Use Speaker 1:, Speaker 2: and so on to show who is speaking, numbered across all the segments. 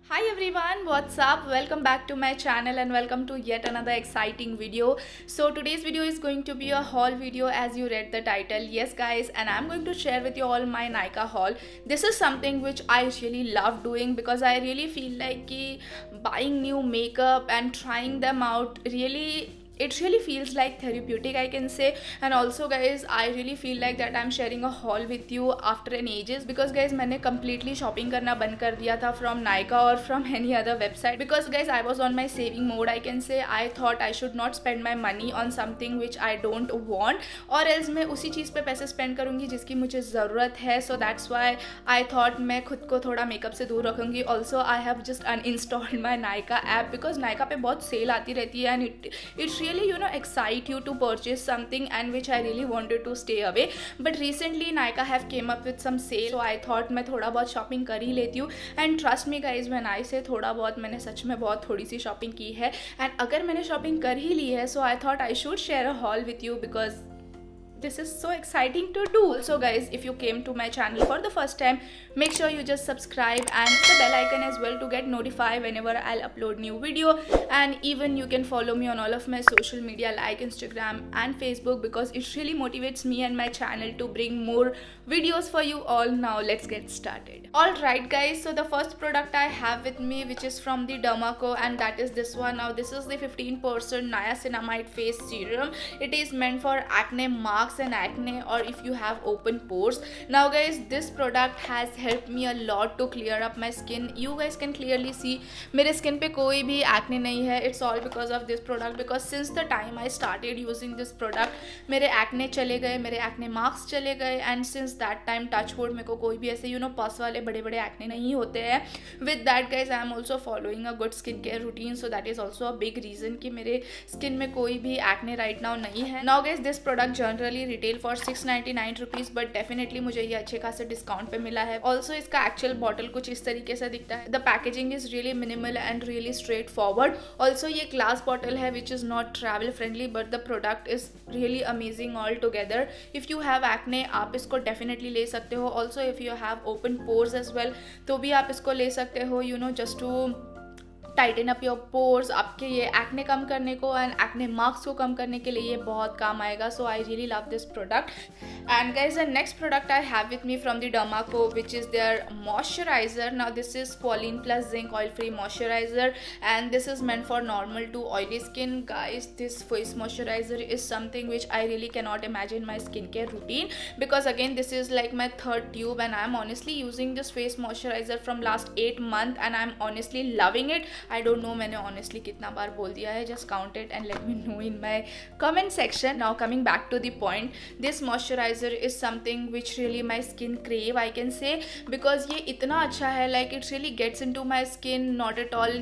Speaker 1: Hi everyone, what's up? Welcome back to my channel and welcome to yet another exciting video. So today's video is going to be a haul video as you read the title. Yes guys, and I'm going to share with you all my Nykaa haul. This is something which I really love doing because I really feel like buying new makeup and trying them out really feels like therapeutic, I can say. And also guys, I really feel like that I'm sharing a haul with you after an ages because guys मैंने completely shopping करना बंद कर दिया था from Nykaa or from any other website because guys I was on my saving mode, I can say. I thought I should not spend my money on something which I don't want और else मैं उसी चीज़ पे पैसे spend करूँगी जिसकी मुझे ज़रूरत है. So that's why I thought मैं खुद को थोड़ा मेकअप से दूर रखूँगी. Also I have just uninstalled my Nykaa app because Nykaa पे बहुत सेल आती रहती है and it really excite you to purchase something and which I really wanted to stay away. But recently Nykaa have came up with some sale, so I thought मैं थोड़ा बहुत shopping कर ही लेती हूँ. And trust me guys, when I say थोड़ा बहुत, मैंने सच में बहुत थोड़ी सी shopping की है. And अगर मैंने shopping कर ही ली है, so I thought I should share a haul with you because this is so exciting to do. Also guys, if you came to my channel for the first time, make sure you just subscribe and hit the bell icon as well to get notified whenever I'll upload new video. And even you can follow me on all of my social media like Instagram and Facebook because it really motivates me and my channel to bring more videos for you all. Now let's get started. Alright guys, so the first product I have with me, which is from the Dermaco, and that is this one. Now this is the 15% niacinamide face serum. It is meant for acne marks and acne or if you have open pores. Now guys, this product has helped me a lot to clear up my skin. You guys can clearly see मेरे skin पे कोई भी acne नहीं है. It's all because of this product because since the time I started using this product, मेरे acne चले गए, मेरे acne marks चले गए, and since that time touch wood मेरे को कोई भी ऐसे pus वाले बड़े बड़े acne नहीं होते हैं. With that guys, I am also following a good skincare routine, so that is also a big reason कि मेरे skin में कोई भी acne right now नहीं है. Now guys, this product generally retail for 699 rupees, but definitely मुझे ये अच्छे खासे डिस्काउंट पे मिला है. ऑल्सो इसका एक्चुअल बॉटल कुछ इस तरीके से दिखता है. The packaging is really minimal and really straight forward. Also ये ग्लास बॉटल है which is not travel friendly, but the product is really amazing all together. If you have acne, आप इसको डेफिनेटली ले सकते हो. Also if you have open pores as well, तो भी आप इसको ले सकते हो, just to tighten up your pores. आपके ये एक्ने कम करने को एंड एक्ने मार्क्स को कम करने के लिए ये बहुत काम आएगा. So I really love this product. And guys, the next product I have with me from the Derma Co which is their moisturiser. Now this is Pauline Plus Zinc Oil Free Moisturizer and this is meant for normal to oily skin. Guys, this face moisturizer is something which I really cannot imagine my skincare routine because again this is like my third tube and I'm honestly using this face moisturizer from last 8 months and I'm honestly loving it. I don't know मैंने honestly कितना बार बोल दिया है. Just count it and let me know in my comment section. Now coming back to the point, this moisturizer is something which really my skin crave, I can say, because ये इतना अच्छा है. Like it really gets into my skin, not at all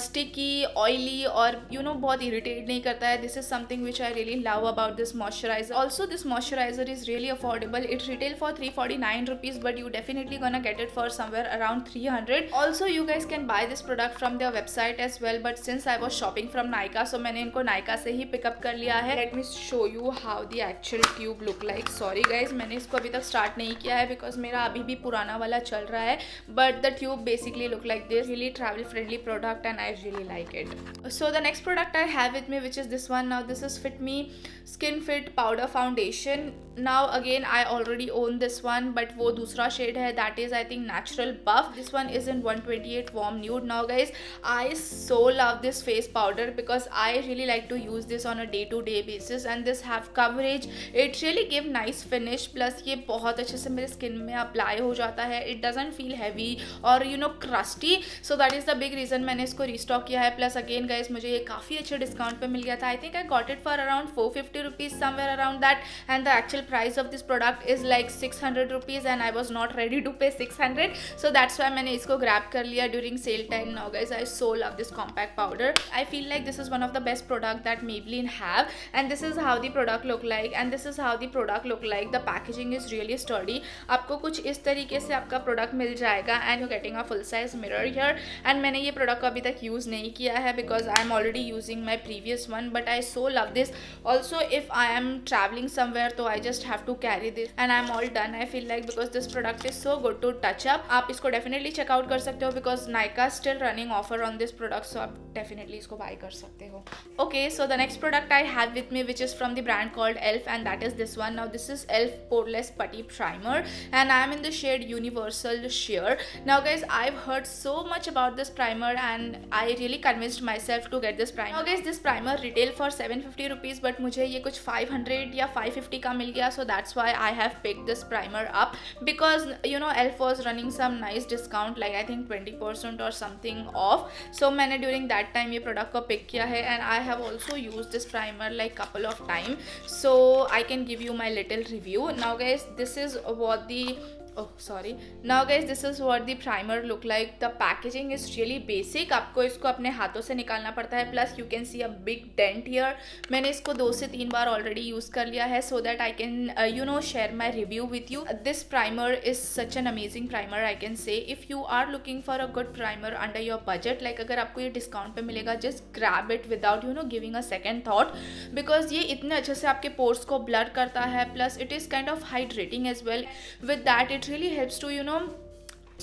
Speaker 1: sticky, oily और बहुत irritate नहीं करता है. This is something which I really love about this moisturizer. Also this moisturizer is really affordable. It retail for 349 rupees, but you definitely gonna get it for somewhere around 300. Also you guys can buy this product from their website as well, but since I was shopping from Nykaa, so मैंने इनको Nykaa से ही pick up कर लिया है. Let me show you how the actual tube look like. Sorry guys, मैंने इसको अभी तक start नहीं किया है because मेरा अभी भी पुराना वाला चल रहा है, but the tube basically look like this. Really travel friendly product and I really like it. So the next product I have with me, which is this one. Now this is Fit Me Skin Fit Powder Foundation. Now again I already own this one, but वो दूसरा shade है, that is I think Natural Buff. This one is in 128 Warm Nude. Now guys, I so love this face powder because I really like to use this on a day-to-day basis and this have coverage. It really give nice finish, plus ये बहुत अच्छे से मेरे skin में apply हो जाता है. It doesn't feel heavy or crusty. So that is the big reason मैंने इसको restock किया है. Plus again guys, मुझे ये काफ़ी अच्छे discount पे मिल गया था. I think I got it for around 450 rupees, somewhere around that, and the actual price of this product is like 600 rupees and I was not ready to pay 600, so that's why मैंने इसको grab कर लिया during sale time. Now guys, guys, I so love this compact powder. I feel like this is one of the best product that Maybelline have, and this is how the product look like, and this is how the product look like. The packaging is really sturdy. आपको कुछ इस तरीके से आपका product मिल जाएगा, and you getting a full size mirror here. And मैंने ये product को अभी तक यूज़ नहीं किया है because I am already using my previous one, but I so love this. Also if I am travelling somewhere तो I just have to carry this and I am all done. I feel like because this product is so good to touch up. आप इसको definitely check out कर सकते हो because Nykaa still running offer on this product, so आप definitely इसको buy कर सकते हो. Okay, so the next product I have with me which is from the brand called elf, and that is this one. Now this is elf poreless putty primer, and I am in the shade universal sheer. Now guys, I've heard so much about this primer and I really convinced myself to get this primer. Now guys, this primer retail for 750 rupees, but मुझे ये कुछ 500 या 550 का मिल गया, so that's why I have picked this primer up because you know elf was running some nice discount, like I think 20% or something off. So मैंने during that time ये product को pick किया है, and I have also used this primer like couple of time, so I can give you my little review. Now guys, this is what the now guys, this is what the primer look like. The packaging is really basic. आपको इसको अपने हाथों से निकालना पड़ता है, plus you can see a big dent here. मैंने इसको 2 से 3 बार already use कर लिया है so that I can you know share my review with you. This primer is such an amazing primer, I can say. If you are looking for a good primer under your budget, like अगर आपको ये discount पे मिलेगा, just grab it without you know giving a second thought, because ये इतने अच्छे से आपके pores को blur करता है, plus it is kind of hydrating as well. With that, it really helps to you know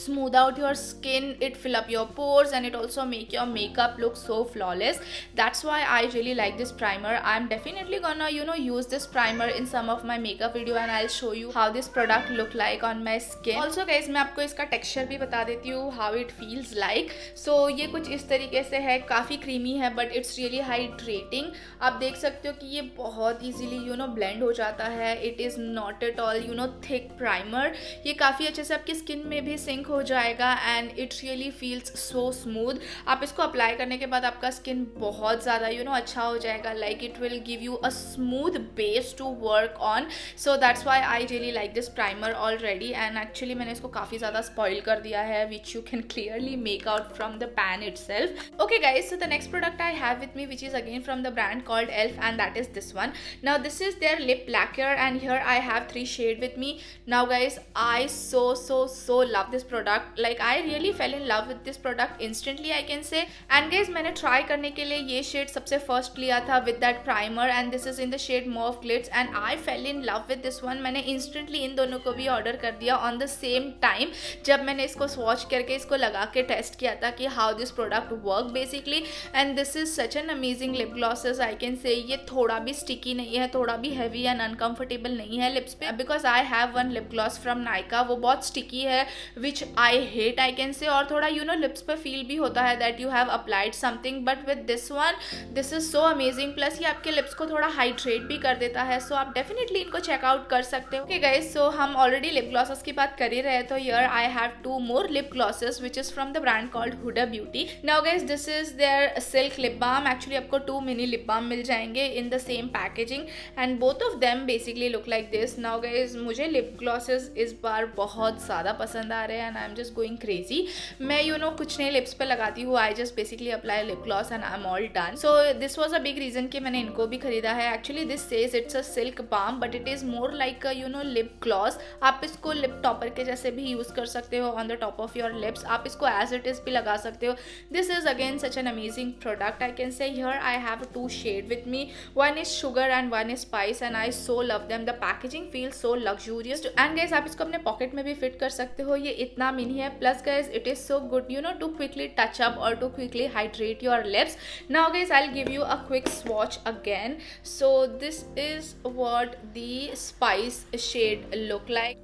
Speaker 1: smooth out your skin, it fill up your pores, and it also make your makeup look so flawless. That's why I really like this primer. I'm definitely gonna you know use this primer in some of my makeup video, and I'll show you how this product look like on my skin. Also guys, मैं आपको इसका texture भी बता देती हूँ, how it feels like. So ये कुछ इस तरीके से है, काफ़ी creamy है, but it's really hydrating. आप देख सकते हो कि ये बहुत easily you know blend हो जाता है. It is not at all you know thick primer. ये काफ़ी अच्छे से आपकी skin में भी sink हो जाएगा, and it really feels so smooth. आप इसको अप्लाई करने के बाद आपका स्किन बहुत ज़्यादा यू नो अच्छा हो जाएगा, like it will give you a smooth base to work on. So that's why I really like this primer already, and actually मैंने इसको काफ़ी ज़्यादा स्पॉइल कर दिया है, which you can clearly make out from the pan itself. Okay guys, so the next product I have with me which is again from the brand called elf, and that is this one. Now this is there lip lacquer, and here I have 3 shade with me. Now guys, I so love this product. Like I really fell in love with this product instantly, I can say. And guys, मैंने try करने के लिए ये shade सबसे first लिया था with that primer, and this is in the shade Mauve Glitz, and I fell in love with this one. मैंने instantly इन दोनों को भी order कर दिया on the same time जब मैंने इसको swatch करके इसको लगा के test किया था कि how this product work basically. And this is such an amazing lip glosses, I can say. ये थोड़ा भी sticky नहीं है, थोड़ा भी heavy and uncomfortable नहीं है lips पे, because I have one lip gloss from Nykaa. वो बहुत sticky है, which I hate, I can say. और थोड़ा you know lips पे feel भी होता है that you have applied something, but with this one, this is so amazing. plus ये आपके lips को थोड़ा hydrate भी कर देता है, so आप definitely इनको check out कर सकते हो. Okay guys, so हम already lip glosses की बात कर ही रहे, तो here I have 2 more lip glosses which is from the brand called Huda Beauty. Now guys, this is their silk lip balm. Actually आपको 2 mini lip balm मिल जाएंगे in the same packaging, and both of them basically look like this. Now guys, मुझे lip glosses इस बार बहुत ज़्यादा पसंद आ रहे हैं, and I'm just going crazy. मैं you know कुछ नहीं lips पे लगाती हूँ, I just basically apply lip gloss and I'm all done. So this was a big reason कि मैंने इनको भी खरीदा है. Actually this says it's a silk balm, but it is more like a you know lip gloss. आप इसको lip topper के जैसे भी यूज़ कर सकते हो on the top of your lips. आप इसको as it is भी लगा सकते हो. This is again such an amazing product, I can say. Here I have 2 shade with me. One is sugar and one is spice, and I so love them. The packaging feels so luxurious, and guys आप इसको अपने pocket में भी fit कर सकते हो. ये इतना mini है, plus guys it is so good you know to quickly touch up or to quickly hydrate your lips. Now guys, I'll give you a quick swatch again. So this is what the spice shade look like,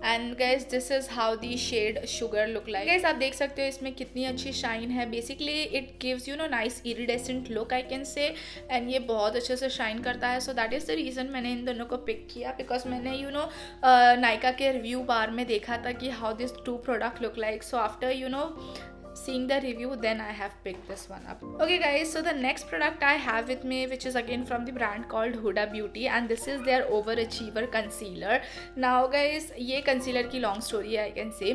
Speaker 1: and guys this is how the shade sugar look like. Guys आप देख सकते हो इसमें कितनी अच्छी shine है. Basically it gives you know nice iridescent look, I can say, and ये बहुत अच्छे से शाइन करता है. So that is the reason मैंने इन दोनों को पिक किया, because मैंने you know नायका के रिव्यू बार में देखा था कि how these 2 product look like. So after you know seeing the review, then I have picked this one up. Okay guys, so the next product I have with me, which is again from the brand called Huda Beauty, and this is their Overachiever concealer. Now guys, ये concealer की long story है, I can say.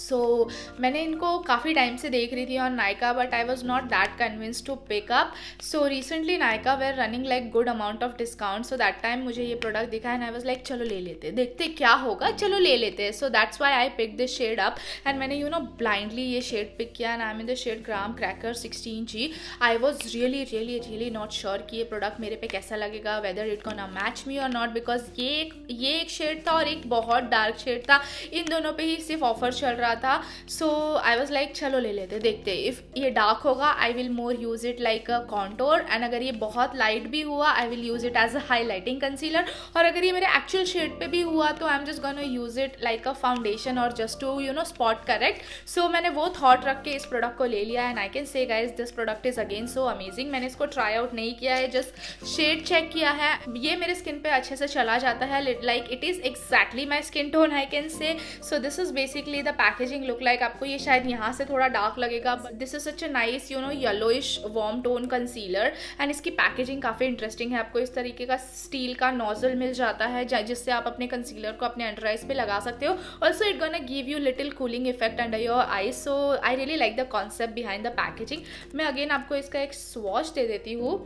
Speaker 1: सो मैंने इनको काफ़ी time से देख रही थी on Nykaa, but I was not that convince to pick up. So recently Nykaa were running like good amount of discount, so that time मुझे ये प्रोडक्ट दिखा एंड आई वॉज लाइक चलो ले लेते, देखते क्या होगा, चलो ले लेते. So that's why I pick this shade up and मैंने ब्लाइंडली ये शेड पिक किया and I am in the shade graham cracker 16G. I was really not sure कि ये प्रोडक्ट मेरे पे कैसा लगेगा, whether it gonna match me और नॉट, बिकॉज ये एक शेड था और एक बहुत डार्क शेड था. इन दोनों पे ही सिर्फ ऑफर चल रहा था. सो आई वॉज लाइक चलो ले लेते, देखते. इफ़ ये डार्क होगा I will more use it like a contour, and अगर ये बहुत लाइट भी हुआ I will use it as a highlighting concealer, और अगर ये मेरे एक्चुअल शेड पे भी हुआ तो आई am just gonna use it like a foundation और जस्ट टू स्पॉट करेक्ट. सो मैंने वो थॉट रख के इस प्रोडक्ट को ले लिया एंड आई कैन से guys this product is again so amazing. मैंने इसको ट्राई आउट नहीं किया है, जस्ट शेड चेक किया है. ये मेरे स्किन पे अच्छे से चला जाता है, like it is exactly my skin tone I can से. So this is basically the packaging look like. आपको ये शायद यहाँ से थोड़ा डार्क लगेगा, but this is such a nice yellowish warm tone concealer and इसकी पैकेजिंग काफ़ी इंटरेस्टिंग है. आपको इस तरीके का स्टील का नोजल मिल जाता है जिससे आप अपने कंसीलर को अपने अंडर आइज पे लगा सकते हो. Also it gonna give you little cooling effect under your eyes. So I really like the concept behind the packaging. मैं अगेन आपको इसका एक स्वॉच दे देती हूँ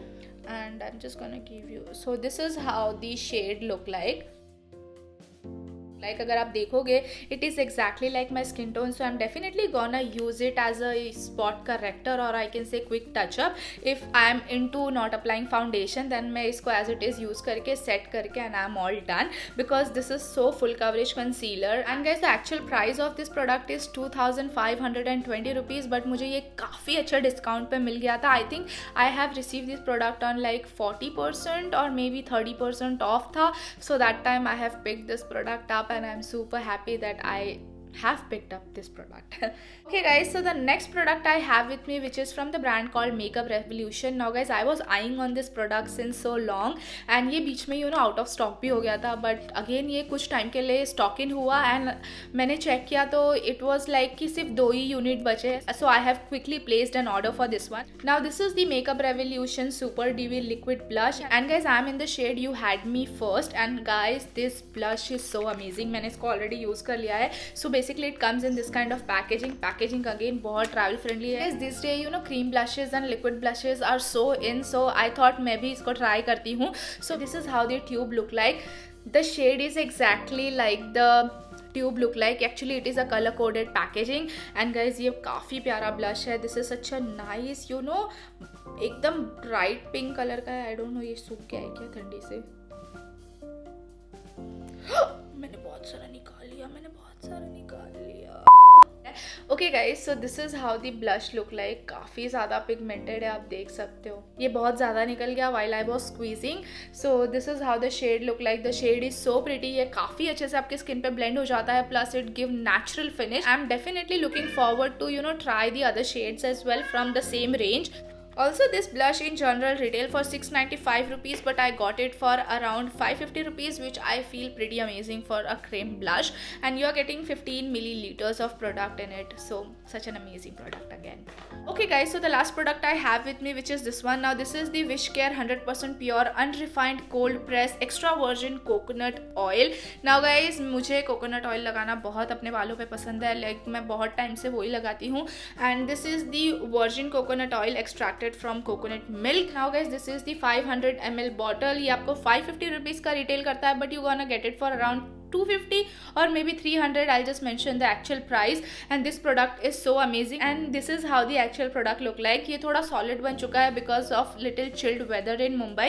Speaker 1: and I am just gonna give you. So this is how the shade look like. अगर आप देखोगे it is exactly like my skin tone. So I am definitely gonna use it as a spot corrector और आई can say quick touch up. If I am in to not applying foundation then मैं इसको as it is use करके set करके and I am all done, because this is so full coverage concealer. And guys the actual price of this product is 2520 rupees, but मुझे ये काफ़ी अच्छा discount पे मिल गया था. I think I have receive this product on like 40% और maybe 30% of था. सो that time I have picked this product up and I'm super happy that I have picked up this product. Okay guys, so the next product I have with me, which is from the brand called Makeup Revolution. Now guys, I was eyeing on this product since so long and ये बीच में out of stock भी हो गया था, but again ये कुछ time के लिए stock in हुआ and मैंने चेक किया तो it was like कि सिर्फ 2 ही यूनिट बचे. So I have quickly placed an order for this one. Now this is the Makeup Revolution Super Dewy Liquid Blush and guys I am in the shade You Had Me First and guys this blush is so amazing. मैंने इसको already use कर लिया है. So basically it comes in this kind of packaging again बहुत travel friendly है. This day cream blushes and liquid blushes are so in, so I thought मैं भी इसको try करती हूँ. So this is how the tube look like. The shade is exactly like the tube look like. Actually it is a color coded packaging and guys ये काफ़ी प्यारा blush है. This is such a nice एकदम bright pink color का है. I don't know ये सूख गया है क्या ठंडी से. मैंने बहुत सारा निकाल लिया. Okay guys, so this is how the blush look like. काफ़ी ज़्यादा पिगमेंटेड है, आप देख सकते हो. ये बहुत ज़्यादा निकल गया while I was squeezing. So this is how the shade look like. The shade is so pretty. ये काफ़ी अच्छे से आपके स्किन पे ब्लेंड हो जाता है, plus it give natural finish. I am definitely looking forward to try the other shades as well from the same range. Also this blush in general retail for 695 rupees, but I got it for around 550 rupees, which I feel pretty amazing for a cream blush, and you are getting 15 milliliters of product in it. So such an amazing product again. Okay guys, so the last product I have with me, which is this one. Now this is the Wishcare 100% pure unrefined cold press extra virgin coconut oil. Now guys, मुझे coconut oil लगाना बहुत अपने बालों पे पसंद है. Like मैं बहुत टाइम से वही लगाती हूँ. And this is the virgin coconut oil extracted from coconut milk. Now guys, this is the 500 ml bottle. ये आपको 550 rupees का रिटेल करता है, but you gonna get it for around 250 or maybe 300. I'll just mention the actual price. And this product is so amazing and this is how the actual product look like. ये थोड़ा solid बन चुका है because of little chilled weather in Mumbai,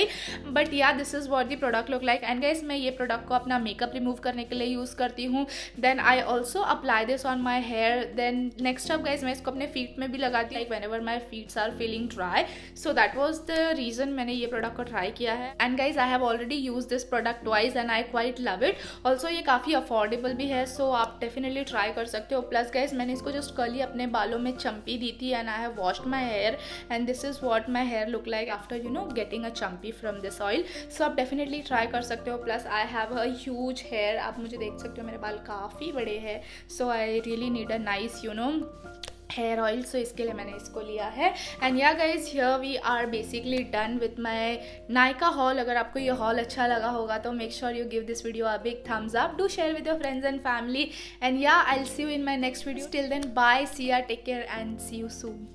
Speaker 1: but yeah, this is what the product look like. And guys, मैं ये product को अपना makeup remove करने के लिए use करती हूँ. Then I also apply this on my hair. Then next up guys, मैं इसको अपने feet में भी लगाती हूँ, like whenever my feet are feeling dry. So that was the reason मैंने ये product को try किया है. And guys, I have already used this product twice and I quite love it. Also ये काफ़ी अफोर्डेबल भी है, सो आप डेफिनेटली ट्राई कर सकते हो. प्लस गाइज, मैंने इसको जस्ट कल ही अपने बालों में चम्पी दी थी and I have washed my hair and this is what my hair look like after getting a champi from this oil. So आप डेफिनेटली ट्राई कर सकते हो. Plus I have a huge hair, आप मुझे देख सकते हो मेरे बाल काफ़ी बड़े हैं. So I really need a nice hair oil, so इसके लिए मैंने इसको लिया है। And yeah guys, here we are basically done with my Nykaa haul. अगर आपको ये हॉल अच्छा लगा होगा तो make sure you give this video a big thumbs up, do share with your friends and family, and yeah I will see you in my next video. Till then bye, सी या, take care and see you soon.